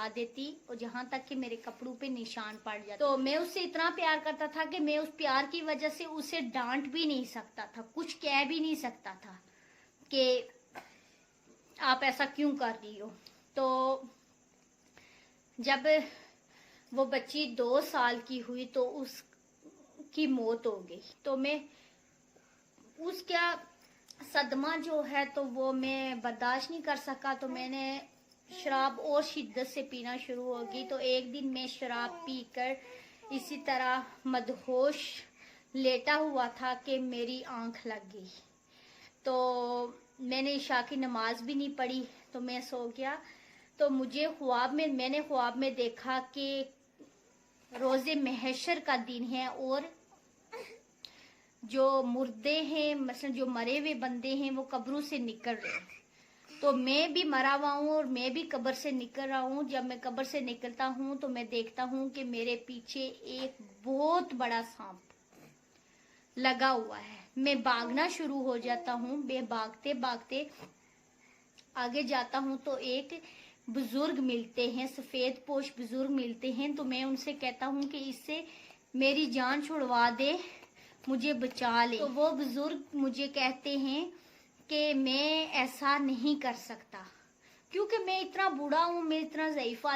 जला देती और जहां तक कि मेरे कपड़ों पे निशान पड़ जाते। तो मैं उससे इतना प्यार करता था कि मैं उस प्यार की वजह से उसे डांट भी नहीं सकता था, कुछ कह भी नहीं सकता था कि आप ऐसा क्यों कर रही हो। तो जब वो बच्ची 2 साल की हुई तो उसकी मौत हो गई। तो मैं उसका सदमा जो है तो वो मैं बर्दाश्त नहीं कर सका। तो मैंने शराब और शिद्दत से पीना शुरू हो गई। तो एक दिन मैं शराब पीकर इसी तरह मदहोश लेटा हुआ था कि मेरी आंख लग गई। तो मैंने इशा की नमाज भी नहीं पढ़ी, तो मैं सो गया। तो मुझे मैंने ख्वाब में देखा कि रोजे महशर का दिन है और जो मुर्दे हैं, मतलब जो मरे हुए बंदे हैं, वो कब्रों से निकल रहे हैं। तो मैं भी मरा हुआ हूँ और मैं भी कब्र से निकल रहा हूँ। जब मैं कब्र से निकलता हूँ तो मैं देखता हूँ कि मेरे पीछे एक बहुत बड़ा सांप लगा हुआ है। मैं भागना शुरू हो जाता हूँ। मैं भागते भागते आगे जाता हूँ तो एक बुजुर्ग मिलते हैं, सफेद पोश बुजुर्ग मिलते हैं। तो मैं उनसे कहता हूँ कि इससे मेरी जान छुड़वा दे, मुझे बचा ले। तो वो बुजुर्ग मुझे कहते हैं कि मैं ऐसा नहीं कर सकता, क्योंकि मैं इतना बूढ़ा हूँ, मैं इतना ज़ईफ़